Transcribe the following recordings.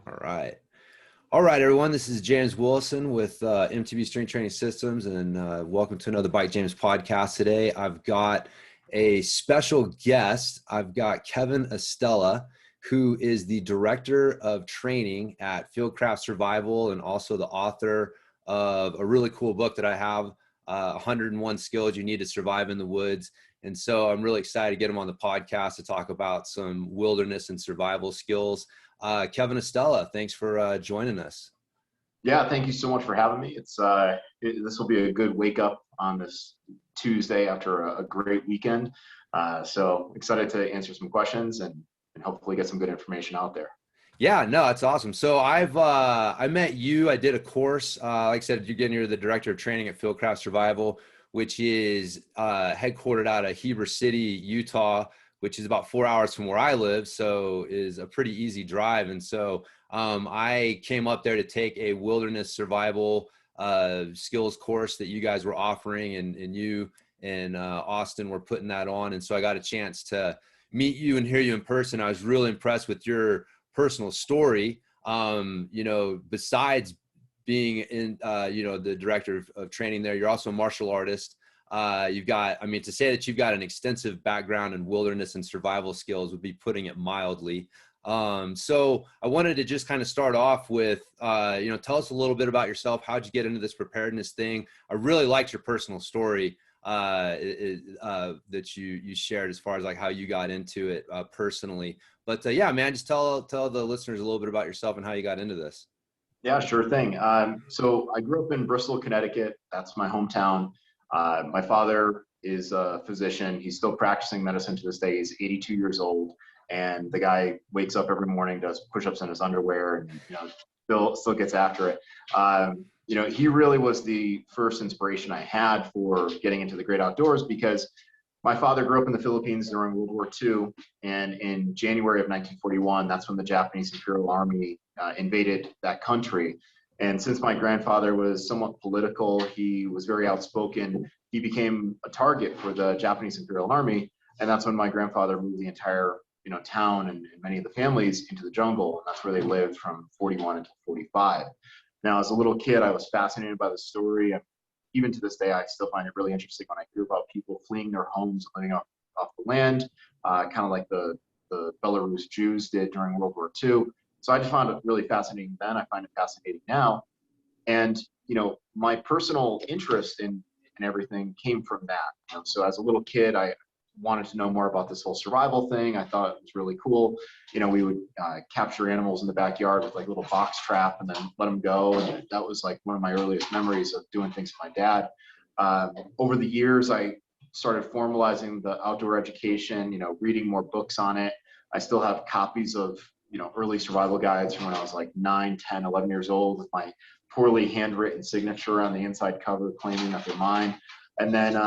All right. All right, everyone. This is James Wilson with MTB Strength Training Systems, and welcome to another Bike James podcast today. I've got a special guest. I've got Kevin Estela, who is the Director of Training at Fieldcraft Survival and also the author of a really cool book that I have, 101 Skills You Need to Survive in the Woods. And so I'm really excited to get him on the podcast to talk about some wilderness and survival skills. Kevin Estela, thanks for joining us. Yeah, thank you so much for having me. This will be a good wake up on this Tuesday after a great weekend. So excited to answer some questions and hopefully get some good information out there. Yeah, no, that's awesome. So I met you. I did a course. Like I said, you're the Director of Training at Fieldcraft Survival, which is headquartered out of Heber City, Utah, which is about 4 hours from where I live. So is a pretty easy drive. And so I came up there to take a wilderness survival skills course that you guys were offering, and you and Austin were putting that on. And so I got a chance to meet you and hear you in person. I was really impressed with your personal story. Besides being in, the director of training there, you're also a martial artist. To say that you've got an extensive background in wilderness and survival skills would be putting it mildly. So I wanted to just kind of start off with, tell us a little bit about yourself. How'd you get into this preparedness thing? I really liked your personal story that you shared as far as like how you got into it personally. But yeah, man, just tell the listeners a little bit about yourself and how you got into this. Yeah, sure thing. So I grew up in Bristol, Connecticut. That's my hometown. My father is a physician. He's still practicing medicine to this day. He's 82 years old. And the guy wakes up every morning, does push-ups in his underwear, and still gets after it. He really was the first inspiration I had for getting into the great outdoors, because my father grew up in the Philippines during World War II, and in January of 1941, that's when the Japanese Imperial Army invaded that country. And since my grandfather was somewhat political, he was very outspoken, he became a target for the Japanese Imperial Army. And that's when my grandfather moved the entire town and many of the families into the jungle. And that's where they lived from 41 until 45. Now, as a little kid, I was fascinated by the story. And even to this day, I still find it really interesting when I hear about people fleeing their homes, living off the land, kind of like the Belarus Jews did during World War II. So I just found it really fascinating then. I find it fascinating now. And, my personal interest in everything came from that. So as a little kid, I wanted to know more about this whole survival thing. I thought it was really cool. We would capture animals in the backyard with like a little box trap and then let them go. And that was like one of my earliest memories of doing things with my dad. Over the years, I started formalizing the outdoor education, reading more books on it. I still have copies of, early survival guides from when I was like 9, 10, 11 years old with my poorly handwritten signature on the inside cover claiming that they're mine. And then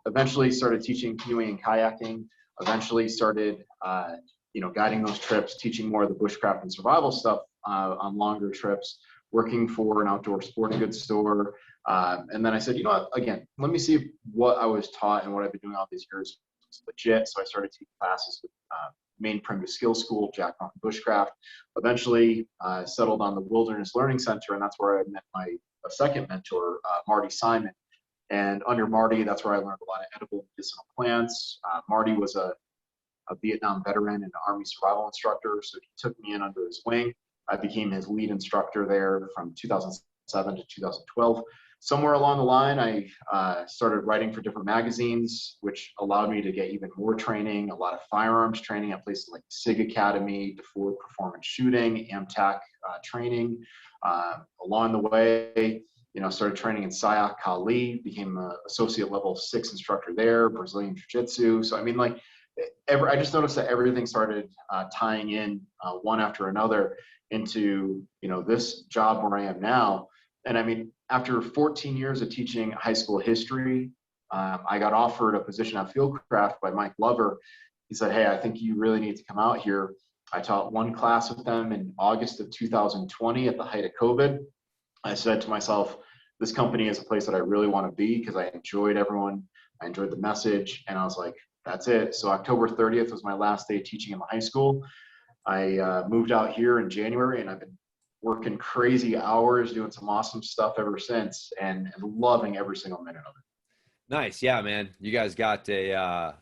eventually started teaching canoeing and kayaking, eventually started, guiding those trips, teaching more of the bushcraft and survival stuff on longer trips, working for an outdoor sporting goods store. And then I said, again, let me see if what I was taught and what I've been doing all these years is legit. So I started taking classes with Maine Primitive Skills School, Jack Mountain Bushcraft, eventually settled on the Wilderness Learning Center. And that's where I met my second mentor, Marty Simon. And under Marty, that's where I learned a lot of edible medicinal plants. Marty was a Vietnam veteran and Army survival instructor, so he took me in under his wing. I became his lead instructor there from 2007 to 2012. Somewhere along the line, I started writing for different magazines, which allowed me to get even more training, a lot of firearms training at places like SIG Academy, DeFord Performance Shooting, AMTAC training. Along the way, started training in Sayak Kali, became an associate level 6 instructor there, Brazilian Jiu-Jitsu. So, I just noticed that everything started tying in one after another into, this job where I am now. And after 14 years of teaching high school history, I got offered a position at Fieldcraft by Mike Glover. He said, "Hey, I think you really need to come out here." I taught one class with them in August of 2020 at the height of COVID. I said to myself, this company is a place that I really want to be because I enjoyed everyone. I enjoyed the message. And I was like, that's it. So October 30th was my last day teaching in the high school. I moved out here in January, and I've been working crazy hours, doing some awesome stuff ever since, and loving every single minute of it. Nice. Yeah, man. You guys got a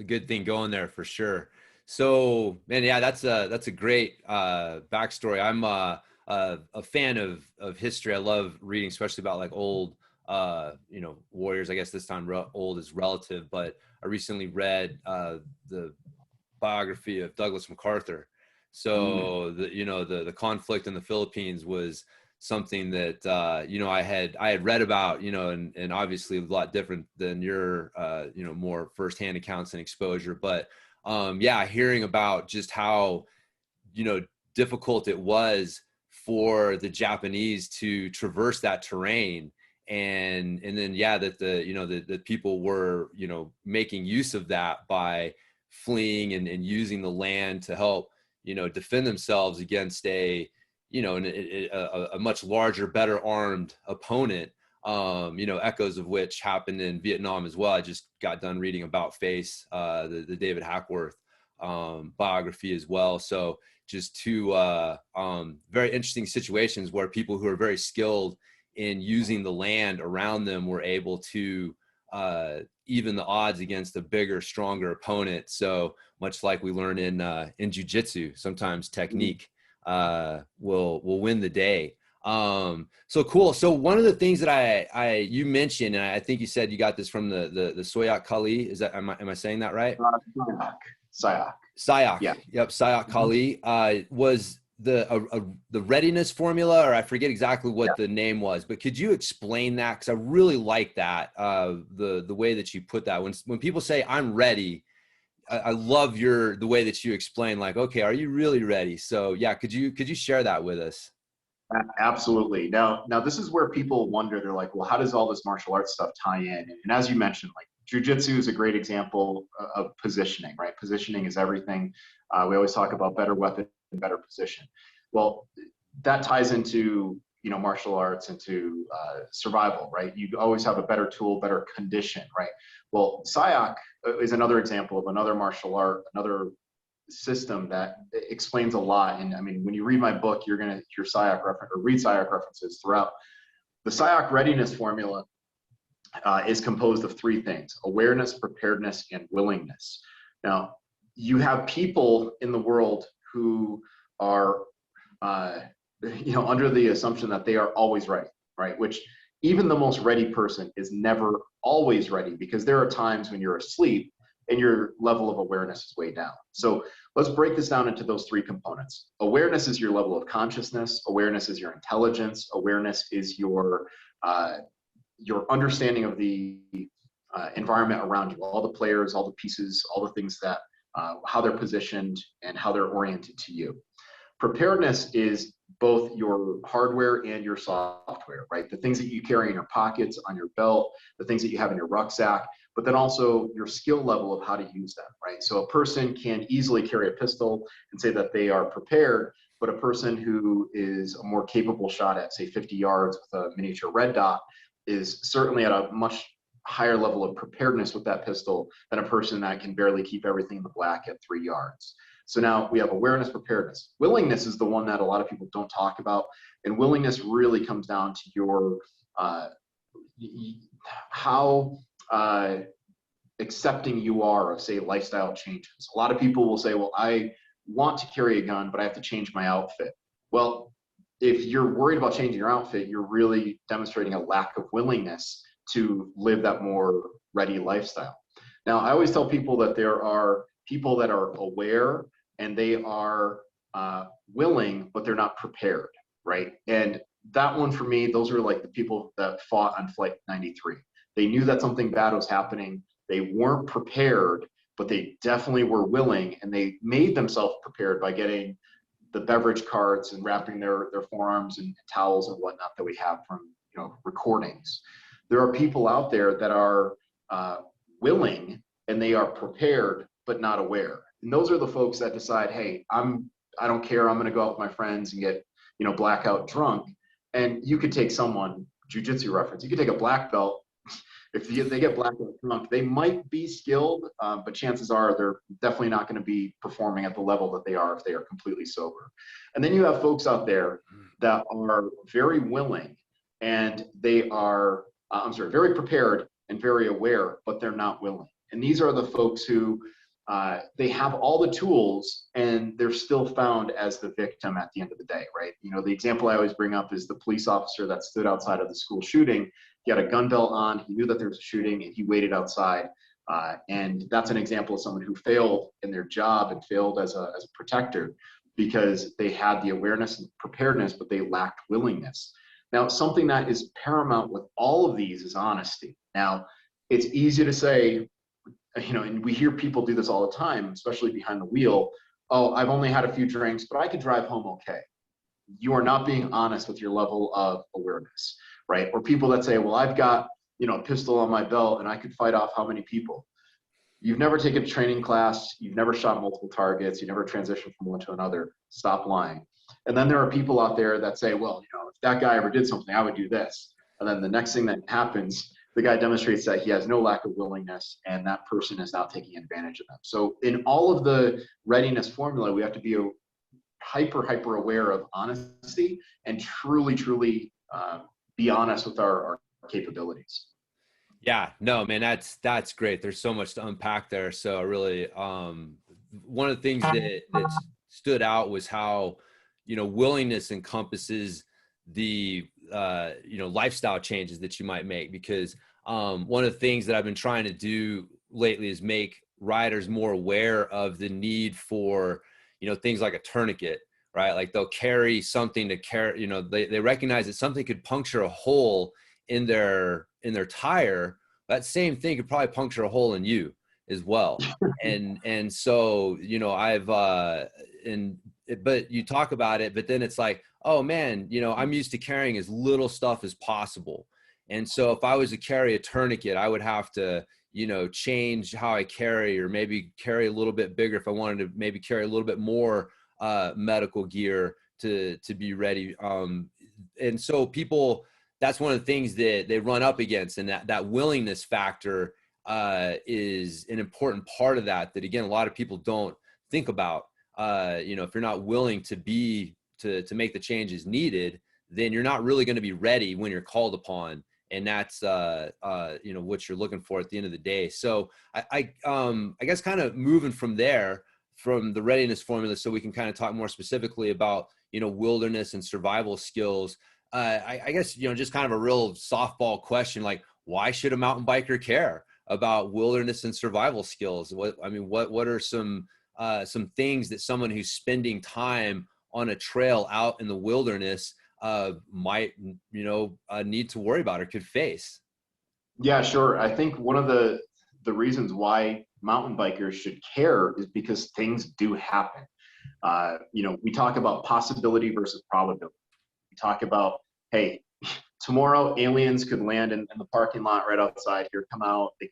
good thing going there for sure. So, man, yeah, that's a great backstory. I'm a fan of history. I love reading, especially about like old warriors. I guess this time old is relative, but I recently read the biography of Douglas MacArthur. Mm. So the conflict in the Philippines was something that I had read about, and obviously a lot different than your more firsthand accounts and exposure. But yeah, hearing about just how difficult it was for the Japanese to traverse that terrain, and then yeah, that the people were making use of that by fleeing and using the land to help defend themselves against a much larger, better armed opponent. Echoes of which happened in Vietnam as well. I just got done reading about Face, the David Hackworth biography as well. So just two very interesting situations where people who are very skilled in using the land around them were able to even the odds against a bigger, stronger opponent. So much like we learn in jiu-jitsu, sometimes technique will win the day. So cool. So one of the things that you mentioned, and I think you said you got this from the Soyak Kali. Is that am I saying that right? Sayak. Sayak. Yeah. Yep. Sayak Kali was the readiness formula, or I forget exactly what the name was, but could you explain that? Because I really like that the way that you put that. When people say I'm ready, I love the way that you explain, like, okay, are you really ready? So yeah, could you share that with us? Absolutely. Now this is where people wonder. They're like, well, how does all this martial arts stuff tie in? And as you mentioned, like jujitsu is a great example of positioning, right? Positioning is everything. We always talk about better weapon, better position. Well, that ties into martial arts, into survival, right? You always have a better tool, better condition, right? Well, Sayak is another example of another martial art, another system that explains a lot. And I mean, when you read my book, you're going to hear SIOC reference or read SIOC references throughout. The SIOC readiness formula is composed of three things: awareness, preparedness, and willingness. Now, you have people in the world who are, under the assumption that they are always ready, right? Which even the most ready person is never always ready, because there are times when you're asleep and your level of awareness is way down. So let's break this down into those three components. Awareness is your level of consciousness. Awareness is your intelligence. Awareness is your understanding of the environment around you, all the players, all the pieces, all the things that, how they're positioned and how they're oriented to you. Preparedness is both your hardware and your software, right? The things that you carry in your pockets, on your belt, the things that you have in your rucksack, but then also your skill level of how to use them, right? So a person can easily carry a pistol and say that they are prepared, but a person who is a more capable shot at, say, 50 yards with a miniature red dot is certainly at a much higher level of preparedness with that pistol than a person that can barely keep everything in the black at 3 yards. So now we have awareness, preparedness. Willingness is the one that a lot of people don't talk about. And willingness really comes down to your how accepting you are of, say, lifestyle changes. A lot of people will say, well, I want to carry a gun, but I have to change my outfit. Well, if you're worried about changing your outfit, you're really demonstrating a lack of willingness to live that more ready lifestyle. Now, I always tell people that there are people that are aware and they are willing, but they're not prepared, right? And that one for me, those are like the people that fought on Flight 93. They knew that something bad was happening. They weren't prepared, but they definitely were willing, and they made themselves prepared by getting the beverage carts and wrapping their forearms in towels and whatnot that we have from recordings. There are people out there that are willing and they are prepared but not aware. And those are the folks that decide, hey, I don't care, I'm going to go out with my friends and get blackout drunk. And you could take someone, jiu-jitsu reference, you could take a black belt they get blackout drunk, they might be skilled, but chances are they're definitely not going to be performing at the level that they are if they are completely sober. And then you have folks out there that are very willing, and they are, very prepared and very aware, but they're not willing. And these are the folks who they have all the tools and they're still found as the victim at the end of the day, right? You know, the example I always bring up is the police officer that stood outside of the school shooting. He had a gun belt on, he knew that there was a shooting, and he waited outside. And that's an example of someone who failed in their job and failed as a protector because they had the awareness and preparedness, but they lacked willingness. Now, something that is paramount with all of these is honesty. Now, it's easy to say, you know, and we hear people do this all the time, especially behind the wheel. Oh, I've only had a few drinks, but I could drive home okay. You are not being honest with your level of awareness, right? Or people that say, well, I've got, you know, a pistol on my belt and I could fight off how many people? You've never taken a training class. You've never shot multiple targets. You never transitioned from one to another. Stop lying. And then there are people out there that say, well, you know, if that guy ever did something, I would do this. And then the next thing that happens, the guy demonstrates that he has no lack of willingness, and that person is now taking advantage of them. So in all of the readiness formula, we have to be hyper aware of honesty and truly be honest with our capabilities. Yeah, no, man, that's great. There's so much to unpack there. So really, one of the things that stood out was how, you know, willingness encompasses the lifestyle changes that you might make, because one of the things that I've been trying to do lately is make riders more aware of the need for, you know, things like a tourniquet, right? Like they'll carry something to carry, you know, they recognize that something could puncture a hole in their tire. That same thing could probably puncture a hole in you as well. And so, you know, but you talk about it, but then it's like, oh man, you know, I'm used to carrying as little stuff as possible. And so if I was to carry a tourniquet, I would have to, you know, change how I carry, or maybe carry a little bit bigger if I wanted to maybe carry a little bit more medical gear to be ready. And so people, that's one of the things that they run up against, and that willingness factor is an important part of that again, a lot of people don't think about. You know, if you're not willing to make the changes needed, then you're not really going to be ready when you're called upon. And that's, you know, what you're looking for at the end of the day. So I guess kind of moving from there, from the readiness formula, so we can kind of talk more specifically about, you know, wilderness and survival skills. I guess, you know, just kind of a real softball question, like, why should a mountain biker care about wilderness and survival skills? What are some things that someone who's spending time on a trail out in the wilderness might, you know, need to worry about or could face? Yeah, sure. I think one of the reasons why mountain bikers should care is because things do happen. You know, we talk about possibility versus probability. We talk about, hey, tomorrow aliens could land in the parking lot right outside here, come out, they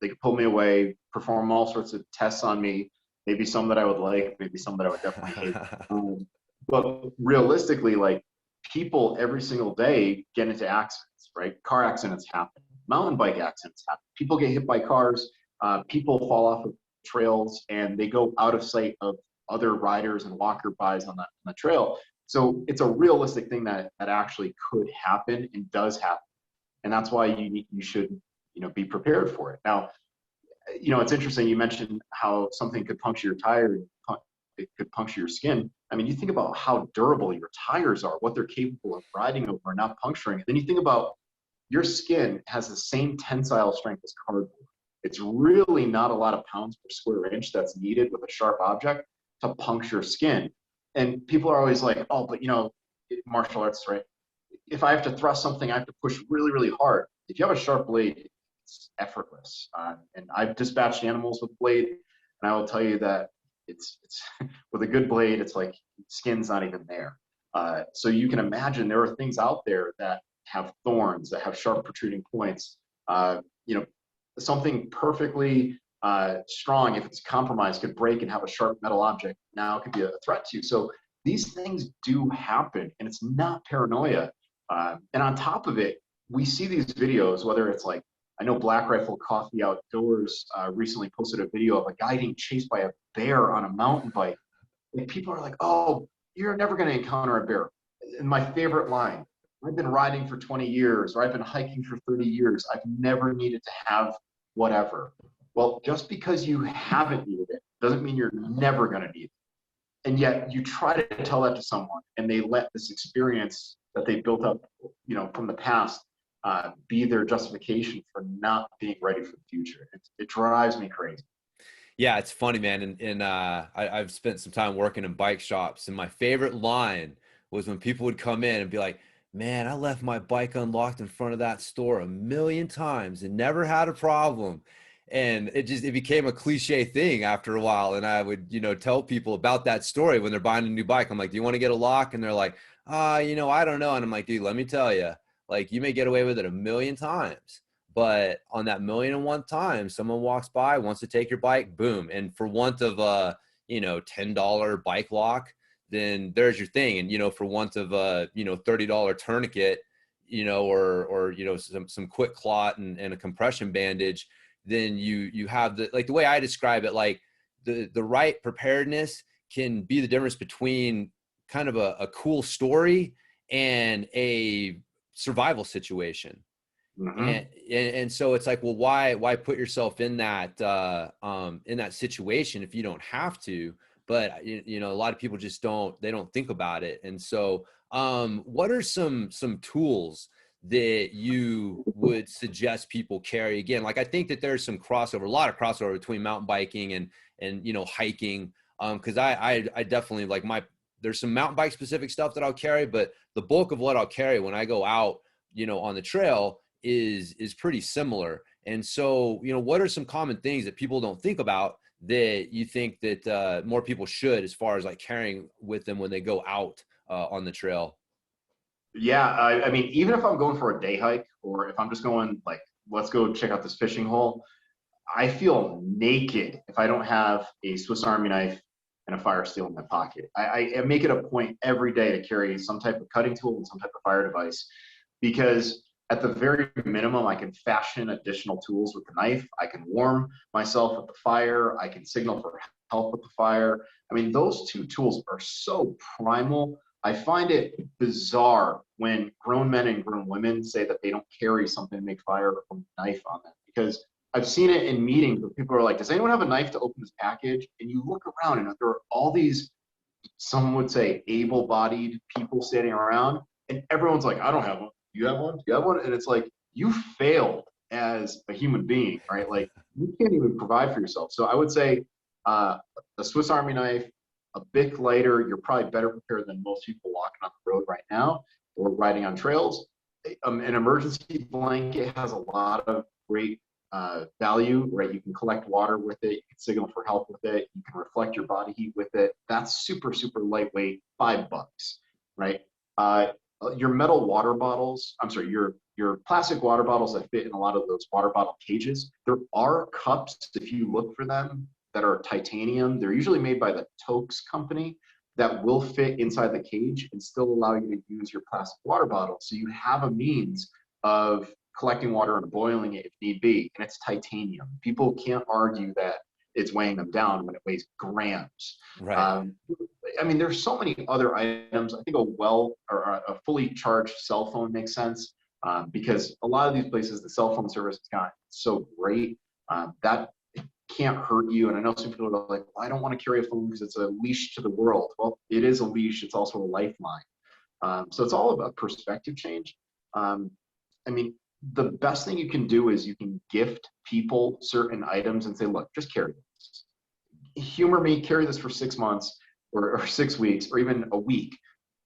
could pull me away, perform all sorts of tests on me, maybe some that I would like, maybe some that I would definitely hate. But realistically, like, people every single day get into accidents, right? Car accidents happen, mountain bike accidents happen, people get hit by cars, people fall off of trails, and they go out of sight of other riders and walker-bys on the trail. So it's a realistic thing that actually could happen and does happen. And that's why you should, you know, be prepared for it. Now, you know, it's interesting. You mentioned how something could puncture your tire, it could puncture your skin. I mean, you think about how durable your tires are, what they're capable of riding over and not puncturing. And then you think about your skin has the same tensile strength as cardboard. It's really not a lot of pounds per square inch that's needed with a sharp object to puncture skin. And people are always like, oh, but you know, martial arts, right? If I have to thrust something, I have to push really hard. If you have a sharp blade, it's effortless. And I've dispatched animals with blade, and I will tell you that it's with a good blade, it's like skin's not even there. So you can imagine there are things out there that have thorns, that have sharp protruding points. You know, something perfectly strong, if it's compromised, could break and have a sharp metal object. Now it could be a threat to you. So these things do happen, and it's not paranoia. And on top of it, we see these videos, whether it's like I know Black Rifle Coffee Outdoors recently posted a video of a guy getting chased by a bear on a mountain bike. And people are like, oh, you're never going to encounter a bear. And my favorite line, I've been riding for 20 years, or I've been hiking for 30 years. I've never needed to have whatever. Well, just because you haven't needed it doesn't mean you're never going to need it. And yet you try to tell that to someone, and they let this experience that they built up, from the past, be their justification for not being ready for the future. It drives me crazy. Yeah, it's funny, man. And I've spent some time working in bike shops, and my favorite line was when people would come in and be like, man, I left my bike unlocked in front of that store 1,000,000 times and never had a problem. And it became a cliche thing after a while. And I would, tell people about that story when they're buying a new bike. I'm like, do you want to get a lock? And they're like, I don't know. And I'm like, dude, let me tell you, like, you may get away with it 1,000,000 times. But on that 1,000,001 time, someone walks by, wants to take your bike, boom. And for want of a, $10 bike lock, then there's your thing. And, for want of a, $30 tourniquet, or some quick clot and a compression bandage, then you have the way I describe it, like the right preparedness can be the difference between kind of a cool story and a survival situation. Mm-hmm. And so it's like, well, why put yourself in that situation if you don't have to? But a lot of people just don't think about it. And so what are some tools that you would suggest people carry? Again, like, I think that there's a lot of crossover between mountain biking and hiking, because I definitely, like, there's some mountain bike specific stuff that I'll carry, but the bulk of what I'll carry when I go out on the trail is pretty similar. And so what are some common things that people don't think about that you think that more people should, as far as like carrying with them when they go out on the trail? Yeah, I mean, even if I'm going for a day hike, or if I'm just going, like, let's go check out this fishing hole, I feel naked if I don't have a Swiss Army knife and a fire steel in my pocket. I make it a point every day to carry some type of cutting tool and some type of fire device, because at the very minimum, I can fashion additional tools with the knife. I can warm myself at the fire. I can signal for help with the fire. I mean, those two tools are so primal. I find it bizarre when grown men and grown women say that they don't carry something to make fire or a knife on them, because I've seen it in meetings where people are like, does anyone have a knife to open this package? And you look around and there are all these, some would say, able-bodied people standing around, and everyone's like, I don't have one. You have one? You have one? And it's like, you failed as a human being, right? Like, you can't even provide for yourself. So I would say a Swiss Army knife, a Bic lighter. You're probably better prepared than most people walking on the road right now or riding on trails. An emergency blanket has a lot of great value, right? You can collect water with it. You can signal for help with it. You can reflect your body heat with it. That's super, super lightweight, $5, right? Your metal water bottles, I'm sorry, your plastic water bottles that fit in a lot of those water bottle cages. There are cups, if you look for them, that are titanium. They're usually made by the Tokes company, that will fit inside the cage and still allow you to use your plastic water bottle. So you have a means of collecting water and boiling it if need be, and it's titanium. People can't argue that it's weighing them down when it weighs grams. Right. I mean, there's so many other items. I think a fully charged cell phone makes sense, because a lot of these places, the cell phone service has gotten so great that it can't hurt you. And I know some people are like, well, I don't want to carry a phone because it's a leash to the world. Well, it is a leash. It's also a lifeline. So it's all about perspective change. I mean, the best thing you can do is you can gift people certain items and say, look, just carry this. Humor me, carry this for 6 months or 6 weeks or even a week.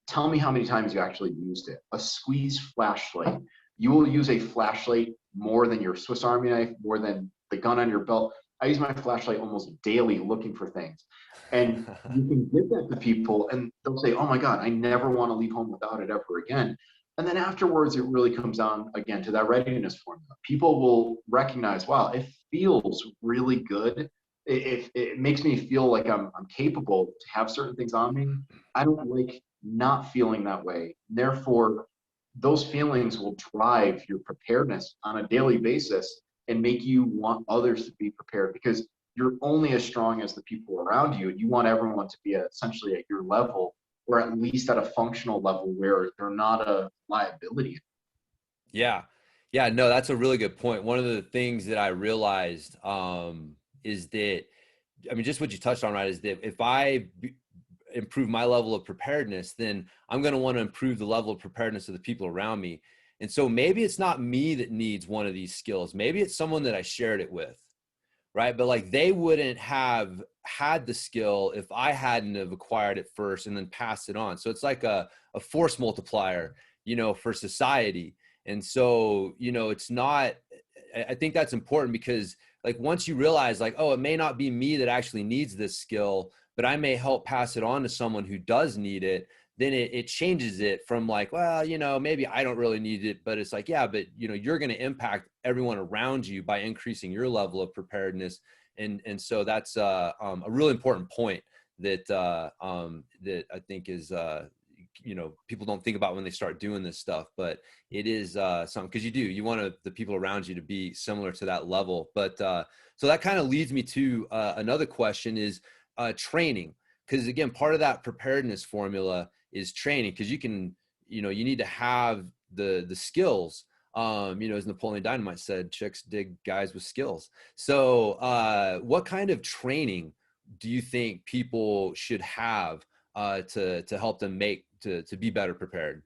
Tell me how many times you actually used it. A squeeze flashlight. You will use a flashlight more than your Swiss Army knife, more than the gun on your belt. I use my flashlight almost daily looking for things. And you can give that to people and they'll say, oh my God, I never want to leave home without it ever again. And then afterwards, it really comes down again to that readiness formula. People will recognize, wow, it feels really good. It makes me feel like I'm capable to have certain things on me. I don't like not feeling that way. Therefore, those feelings will drive your preparedness on a daily basis and make you want others to be prepared, because you're only as strong as the people around you, and you want everyone to be essentially at your level, or at least at a functional level where they're not a liability. Yeah. Yeah, no, that's a really good point. One of the things that I realized is that, I mean, just what you touched on, right, is that if I improve my level of preparedness, then I'm going to want to improve the level of preparedness of the people around me. And so maybe it's not me that needs one of these skills. Maybe it's someone that I shared it with, right? But like they wouldn't have had the skill if I hadn't have acquired it first and then passed it on. So it's like a force multiplier, you know, for society. And so, you know, it's not, I think that's important because like once you realize like, oh, it may not be me that actually needs this skill, but I may help pass it on to someone who does need it, then it changes it from like, well, you know, maybe I don't really need it, but it's like, yeah, but you know, you're going to impact everyone around you by increasing your level of preparedness. And so that's a really important point that that I think is, you know, people don't think about when they start doing this stuff, but it is something, because you want the people around you to be similar to that level. But so that kind of leads me to another question is training. Because again, part of that preparedness formula is training, because you can, you know, you need to have the skills. You know, as Napoleon Dynamite said, chicks dig guys with skills. So what kind of training do you think people should have to help them to be better prepared?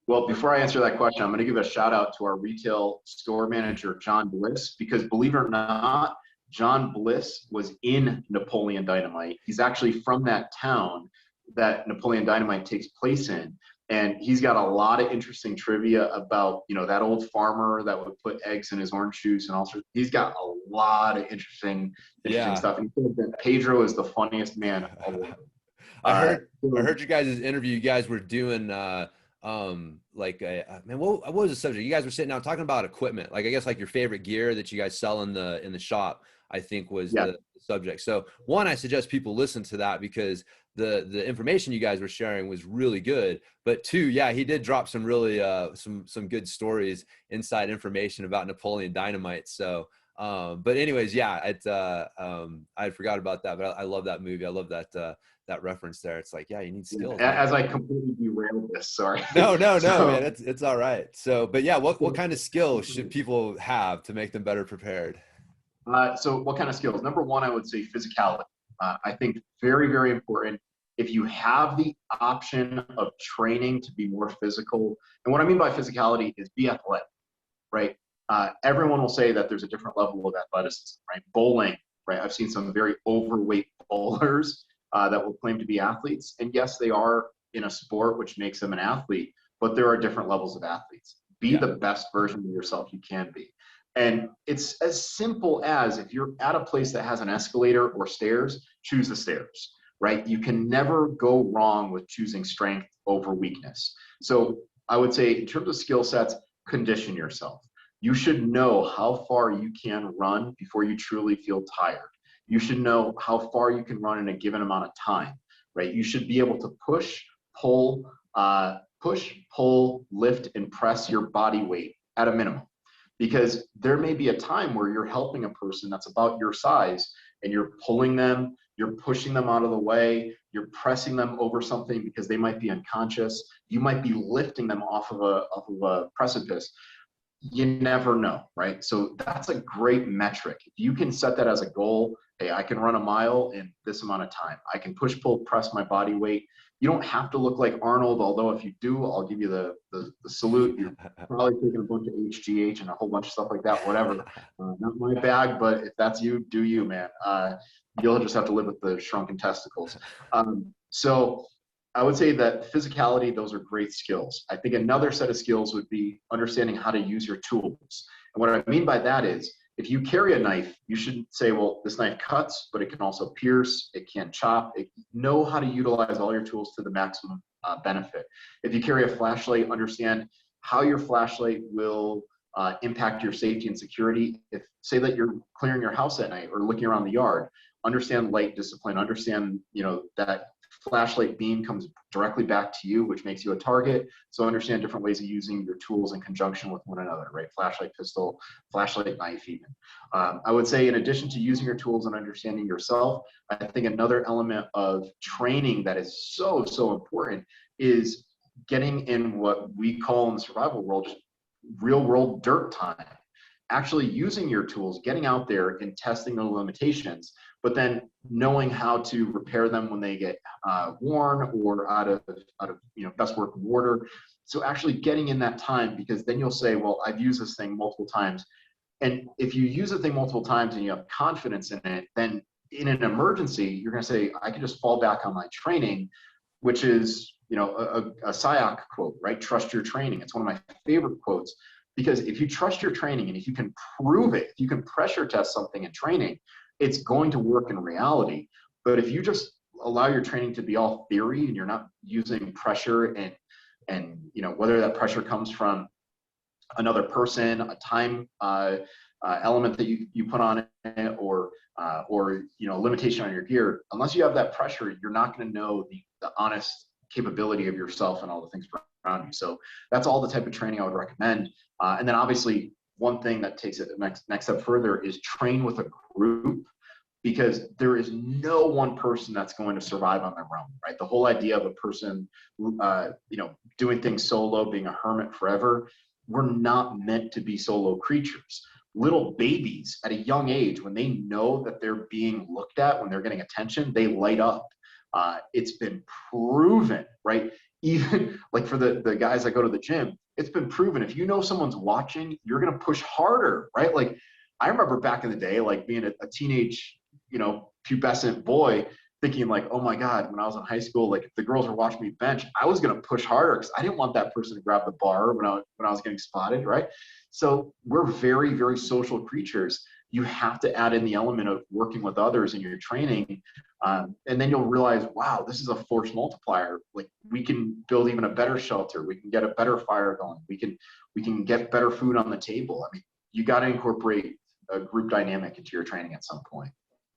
Well, before I answer that question, I'm going to give a shout out to our retail store manager, John Bliss, because believe it or not, John Bliss was in Napoleon Dynamite. He's actually from that town that Napoleon Dynamite takes place in. And he's got a lot of interesting trivia about, you know, that old farmer that would put eggs in his orange juice and all sorts. He's got a lot of interesting Yeah. stuff. And he said that Pedro is the funniest man of all. I heard you guys' interview. You guys were doing like man, what was the subject? You guys were sitting down talking about equipment, like I guess like your favorite gear that you guys sell in the shop, I think was the subject. So one, I suggest people listen to that because the information you guys were sharing was really good. But two, yeah, he did drop some really some good stories, inside information about Napoleon Dynamite. So but anyways, yeah, I forgot about that, but I love that movie. I love that reference there. It's like, yeah, you need skills. As I completely derailed this, sorry. No, man, it's all right. So, but yeah, what kind of skills should people have to make them better prepared? So what kind of skills? Number one, I would say physicality. I think very, very important. If you have the option of training to be more physical, and what I mean by physicality is be athletic, right? Everyone will say that there's a different level of athleticism, right? Bowling, right? I've seen some very overweight bowlers that will claim to be athletes. And yes, they are in a sport, which makes them an athlete, but there are different levels of athletes. Be the best version of yourself you can be. And it's as simple as, if you're at a place that has an escalator or stairs, choose the stairs, right? You can never go wrong with choosing strength over weakness. So I would say, in terms of skill sets, condition yourself. You should know how far you can run before you truly feel tired. You should know how far you can run in a given amount of time, right? You should be able to push, pull, lift, and press your body weight at a minimum. Because there may be a time where you're helping a person that's about your size and you're pulling them, you're pushing them out of the way, you're pressing them over something because they might be unconscious. You might be lifting them off of a precipice. You never know, right? So that's a great metric. If you can set that as a goal, hey, I can run a mile in this amount of time. I can push, pull, press my body weight. You don't have to look like Arnold, although if you do, I'll give you the salute. You're probably taking a bunch of HGH and a whole bunch of stuff like that, whatever. Not my bag, but if that's you, do you, man. You'll just have to live with the shrunken testicles. So I would say that physicality, those are great skills. I think another set of skills would be understanding how to use your tools. And what I mean by that is, if you carry a knife, you should say, well, this knife cuts, but it can also pierce, it can chop. Know how to utilize all your tools to the maximum benefit. If you carry a flashlight, understand how your flashlight will impact your safety and security. If, say that you're clearing your house at night or looking around the yard, understand light discipline, understand, you know, that flashlight beam comes directly back to you, which makes you a target. So understand different ways of using your tools in conjunction with one another, right? Flashlight pistol, flashlight knife even. I would say in addition to using your tools and understanding yourself, I think another element of training that is so, so important is getting in what we call in the survival world, just real world dirt time. Actually using your tools, getting out there and testing the limitations, but then knowing how to repair them when they get worn or out of best working order. So actually getting in that time, because then you'll say, well, I've used this thing multiple times. And if you use a thing multiple times and you have confidence in it, then in an emergency, you're going to say, I can just fall back on my training, which is, a SIOC quote, right? Trust your training. It's one of my favorite quotes, because if you trust your training and if you can prove it, if you can pressure test something in training, it's going to work in reality. But if you just allow your training to be all theory and you're not using pressure and whether that pressure comes from another person, a time element that you put on it, or limitation on your gear, unless you have that pressure, you're not going to know the honest capability of yourself and all the things around you. So that's all the type of training I would recommend. And then obviously one thing that takes it the next step further is train with a group, because there is no one person that's going to survive on their own, right? The whole idea of a person, doing things solo, being a hermit forever, we're not meant to be solo creatures. Little babies at a young age, when they know that they're being looked at, when they're getting attention, they light up. It's been proven, right? Even like for the guys that go to the gym, it's been proven. If you know someone's watching, you're going to push harder, right? Like I remember back in the day, like being a teenage, pubescent boy, thinking like, oh my God, when I was in high school, like if the girls were watching me bench, I was going to push harder because I didn't want that person to grab the bar when I was getting spotted, right? So we're very, very social creatures. You have to add in the element of working with others in your training. And then you'll realize, wow, this is a force multiplier. Like we can build even a better shelter. We can get a better fire going. We can get better food on the table. I mean, you got to incorporate a group dynamic into your training at some point.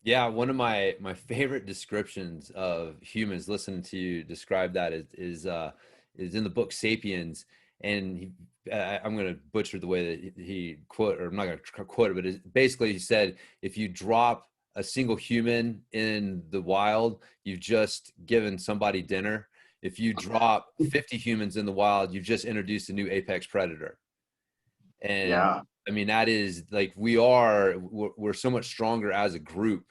Yeah, one of my favorite descriptions of humans, listening to you describe that, is in the book *Sapiens*, and I'm going to butcher the way that he quote, or I'm not going to quote it, but basically he said, if you drop a single human in the wild, you've just given somebody dinner. If you drop 50 humans in the wild, you've just introduced a new apex predator. And yeah. I mean, that is like, we're so much stronger as a group.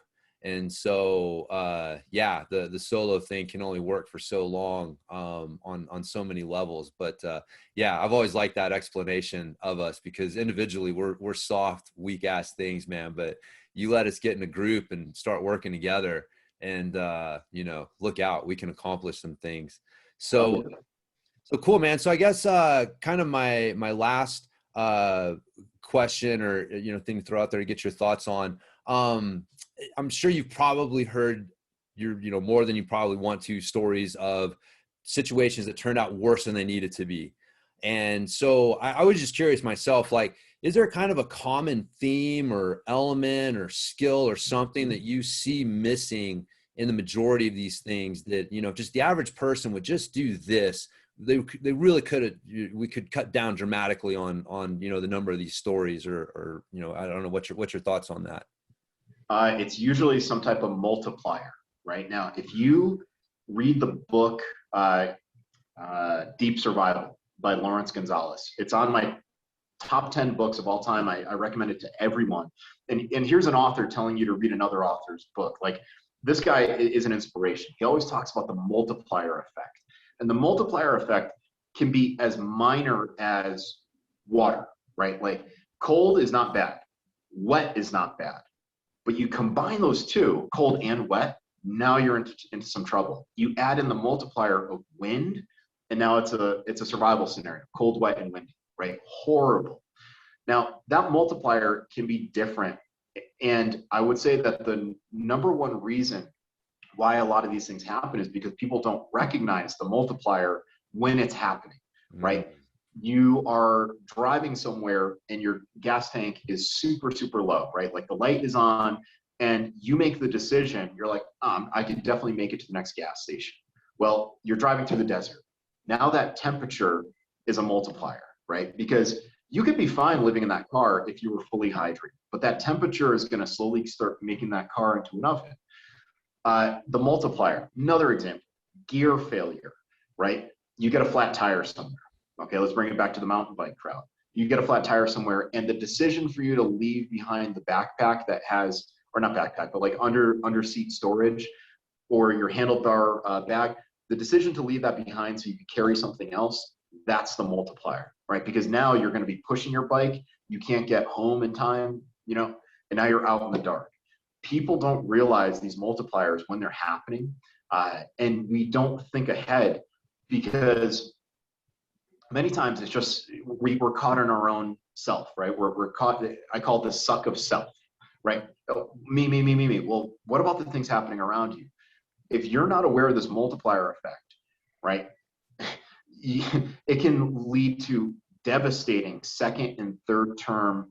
And so, the solo thing can only work for so long, on so many levels. But I've always liked that explanation of us, because individually we're soft, weak ass things, man. But you let us get in a group and start working together, and look out, we can accomplish some things. So cool, man. So I guess kind of my last question, or thing to throw out there to get your thoughts on. I'm sure you've probably heard more than you probably want to, stories of situations that turned out worse than they needed to be. And so I was just curious myself, like, is there kind of a common theme or element or skill or something that you see missing in the majority of these things that, just the average person would just do this? They really we could cut down dramatically on the number of these stories, or I don't know, what's your thoughts on that? It's usually some type of multiplier. Right now, if you read the book Deep Survival by Lawrence Gonzalez, it's on my top 10 books of all time. I recommend it to everyone. And here's an author telling you to read another author's book. Like, this guy is an inspiration. He always talks about the multiplier effect. And the multiplier effect can be as minor as water, right? Like, cold is not bad. Wet is not bad. But you combine those two, cold and wet, now you're into some trouble. You add in the multiplier of wind, and now it's a survival scenario: cold, wet, and windy, right? Horrible. Now that multiplier can be different, and I would say that the number one reason why a lot of these things happen is because people don't recognize the multiplier when it's happening, right? You are driving somewhere and your gas tank is super, super low, right? Like the light is on, and you make the decision. You're like, I could definitely make it to the next gas station. Well, you're driving through the desert. Now that temperature is a multiplier, right? Because you could be fine living in that car if you were fully hydrated, but that temperature is going to slowly start making that car into an oven. The multiplier, another example, gear failure, right? You get a flat tire somewhere. Okay, let's bring it back to the mountain bike crowd. You get a flat tire somewhere, and the decision for you to leave behind the backpack that has, or not backpack, but like under seat storage, or your handlebar bag, the decision to leave that behind so you can carry something else, that's the multiplier, right? Because now you're going to be pushing your bike, you can't get home in time, and now you're out in the dark. People don't realize these multipliers when they're happening, and we don't think ahead because many times it's just we're caught in our own self, right? We're caught. I call it the suck of self, right? Me, me, me, me, me. Well, what about the things happening around you? If you're not aware of this multiplier effect, right, it can lead to devastating second and third term,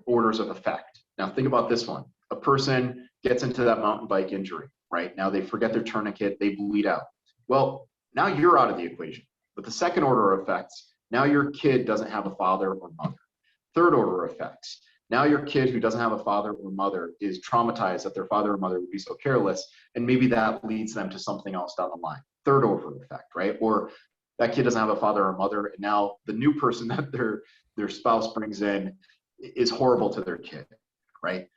orders of effect. Now think about this one. A person gets into that mountain bike injury, right? Now they forget their tourniquet, they bleed out. Well, now you're out of the equation. But the second order effects, now your kid doesn't have a father or mother. Third order effects, now your kid who doesn't have a father or mother is traumatized that their father or mother would be so careless, and maybe that leads them to something else down the line. Third order effect, right? Or that kid doesn't have a father or mother, and now the new person that their spouse brings in is horrible to their kid, right?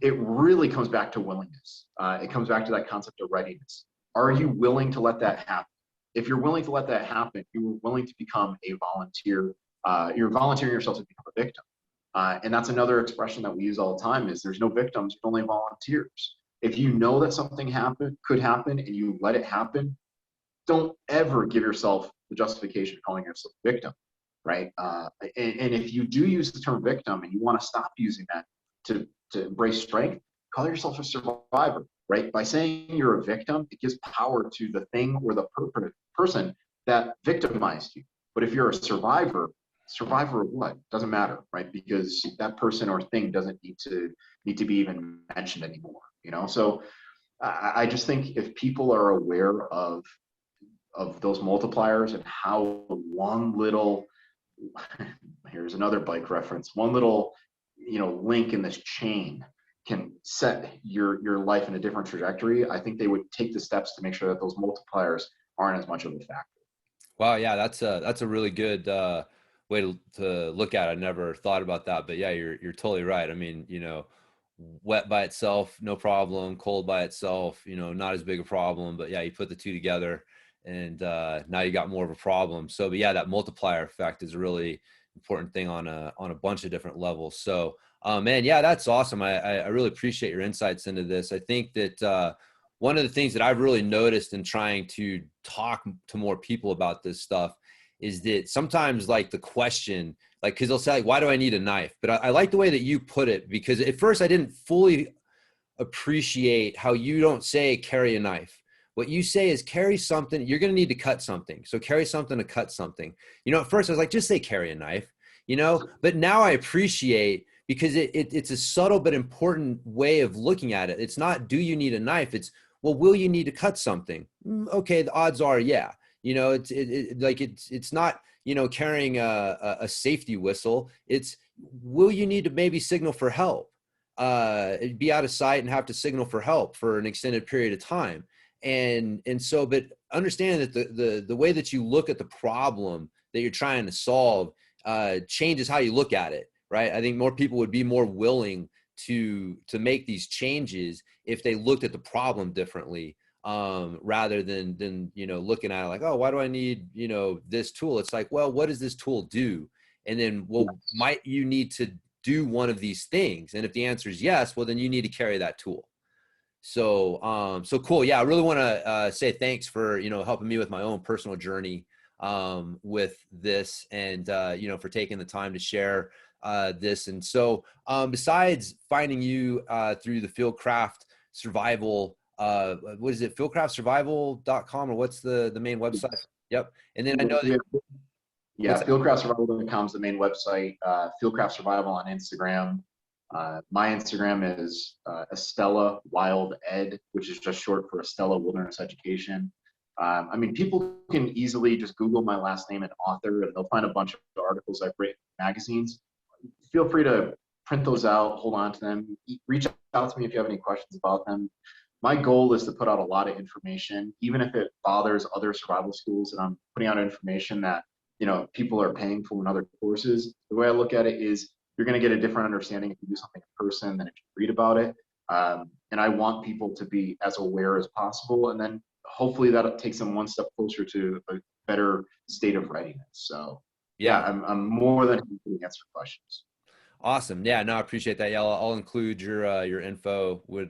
It really comes back to willingness. It comes back to that concept of readiness. Are you willing to let that happen? If you're willing to let that happen, you're willing to become a volunteer. You're volunteering yourself to become a victim. And that's another expression that we use all the time is there's no victims, only volunteers. If you know that something could happen and you let it happen, don't ever give yourself the justification of calling yourself a victim, right? And if you do use the term victim and you want to stop using that to embrace strength, call yourself a survivor, right? By saying you're a victim, it gives power to the thing or the person that victimized you. But if you're a survivor of what? Doesn't matter, right? Because that person or thing doesn't need to be even mentioned anymore, So I just think if people are aware of those multipliers and how one little, here's another bike reference, one little, link in this chain can set your life in a different trajectory, I think they would take the steps to make sure that those multipliers aren't as much of a factor. Wow. Yeah. That's a really good, way to look at it. I never thought about that, but yeah, you're totally right. I mean, wet by itself, no problem. Cold by itself, not as big a problem, but yeah, you put the two together and, now you got more of a problem. So, but yeah, that multiplier effect is a really important thing on a bunch of different levels. So, man, yeah, that's awesome. I really appreciate your insights into this. I think that, one of the things that I've really noticed in trying to talk to more people about this stuff is that sometimes like the question, like, cause they'll say like, why do I need a knife? But I like the way that you put it, because at first I didn't fully appreciate how you don't say carry a knife. What you say is carry something, you're going to need to cut something. So carry something to cut something. At first I was like, just say carry a knife, but now I appreciate, because it's a subtle but important way of looking at it. It's not, do you need a knife? It's, well, will you need to cut something? Okay. The odds are, yeah. It's not, carrying a safety whistle. It's, will you need to maybe signal for help? Be out of sight and have to signal for help for an extended period of time. And so, but understand that the way that you look at the problem that you're trying to solve, changes how you look at it, right? I think more people would be more willing to make these changes if they looked at the problem differently, rather than looking at it like, oh, why do I need this tool? It's like, well, what does this tool do? And then, well, might you need to do one of these things? And if the answer is yes, well, then you need to carry that tool. So so cool. Yeah, I really want to say thanks for helping me with my own personal journey with this, and for taking the time to share this. And so besides finding you through the Fieldcraft Survival, what is it, fieldcraftsurvival.com, or what's the main website? Yep. And then I know that, yeah, fieldcraftsurvival.com is the main website. Fieldcraft Survival on Instagram. My Instagram is Estela Wild Ed, which is just short for Estela Wilderness Education. I mean, people can easily just Google my last name and author, and they'll find a bunch of articles I've written in magazines. Feel free to print those out, hold on to them, reach out to me if you have any questions about them. My goal is to put out a lot of information, even if it bothers other survival schools, and I'm putting out information that, you know, people are paying for in other courses. The way I look at it is you're going to get a different understanding if you do something in person than if you read about it. And I want people to be as aware as possible. And then hopefully that takes them one step closer to a better state of readiness. So yeah, I'm more than happy to answer questions. Awesome. Yeah, no, I appreciate that. Yeah, I'll include your info when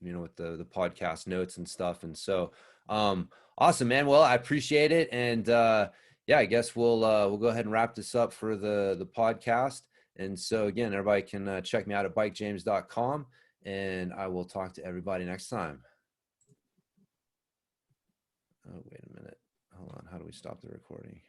you know, with the podcast notes and stuff. And so awesome, man. Well, I appreciate it. And yeah, I guess we'll go ahead and wrap this up for the podcast. And so again, everybody can check me out at bikejames.com, and I will talk to everybody next time. Oh, wait a minute. Hold on. How do we stop the recording?